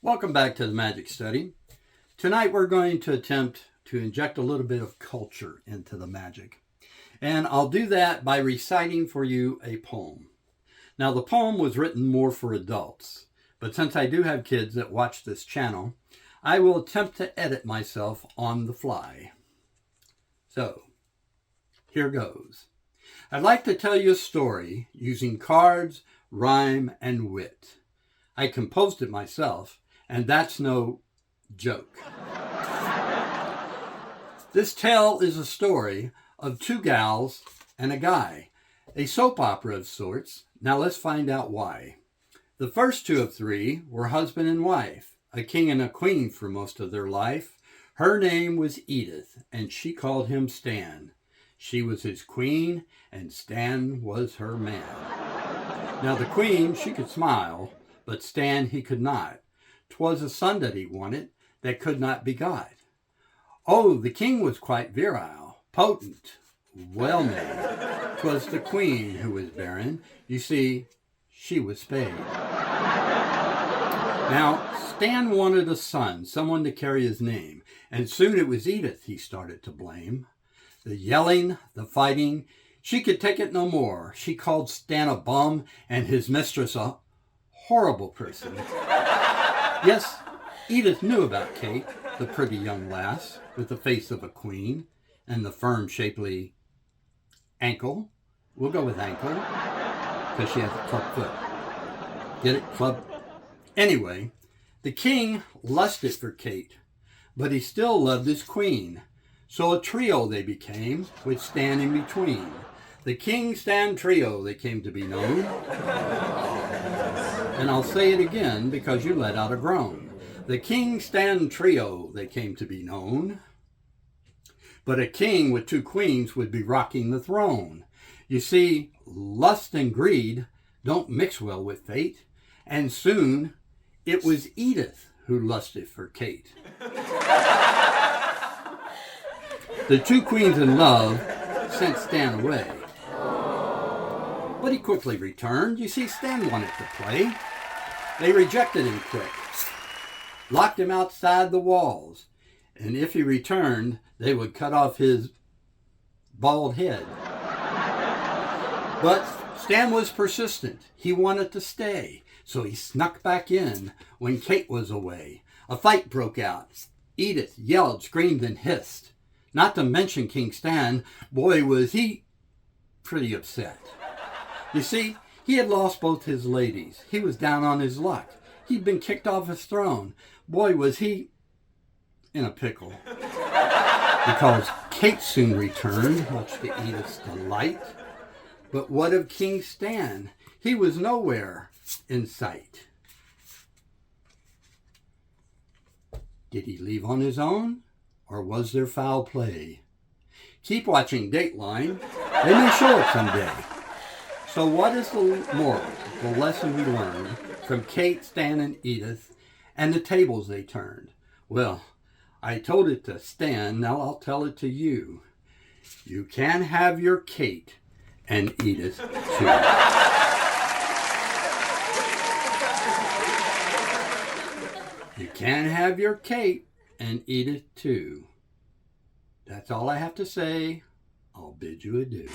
Welcome back to the Magic Study. Tonight we're going to attempt to inject a little bit of culture into the magic. And I'll do that by reciting for you a poem. Now the poem was written more for adults, but since I do have kids that watch this channel, I will attempt to edit myself on the fly. So, here goes. I'd like to tell you a story using cards, rhyme, and wit. I composed it myself, and that's no joke. This tale is a story of two gals and a guy, a soap opera of sorts. Now let's find out why. The first two of three were husband and wife, a king and a queen for most of their life. Her name was Edith, and she called him Stan. She was his queen, and Stan was her man. Now the queen, she could smile, but Stan he could not. 'Twas a son that he wanted, that could not be got. Oh, the king was quite virile, potent, well-made. 'Twas the queen who was barren. You see, she was spayed. Now, Stan wanted a son, someone to carry his name, and soon it was Edith he started to blame. The yelling, the fighting, she could take it no more. She called Stan a bum and his mistress a horrible person. Yes, Edith knew about Kate, the pretty young lass with the face of a queen and the firm, shapely ankle. We'll go with ankle because she has a club foot. Get it? Club. Anyway, the king lusted for Kate, but he still loved his queen. So a trio they became, with Stan in between. The King-Stan trio they came to be known. And I'll say it again because you let out a groan. The King-Stan trio they came to be known. But a king with two queens would be rocking the throne. You see, lust and greed don't mix well with fate. And soon it was Edith who lusted for Kate. The two queens in love sent Stan away. But he quickly returned. You see, Stan wanted to play. They rejected him quick, locked him outside the walls, and if he returned, they would cut off his bald head. But Stan was persistent. He wanted to stay, so he snuck back in when Kate was away. A fight broke out. Edith yelled, screamed, and hissed. Not to mention King Stan, boy, was he pretty upset. You see, he had lost both his ladies. He was down on his luck. He'd been kicked off his throne. Boy, was he in a pickle. Because Kate soon returned, much to Edith's delight. But what of King Stan? He was nowhere in sight. Did he leave on his own? Or was there foul play? Keep watching Dateline. They may show it someday. So what is the moral, the lesson we learned from Kate, Stan, and Edith, and the tables they turned? Well, I told it to Stan, now I'll tell it to you. You can have your Kate and Edith too. You can have your Kate and Edith too. That's all I have to say. I'll bid you adieu.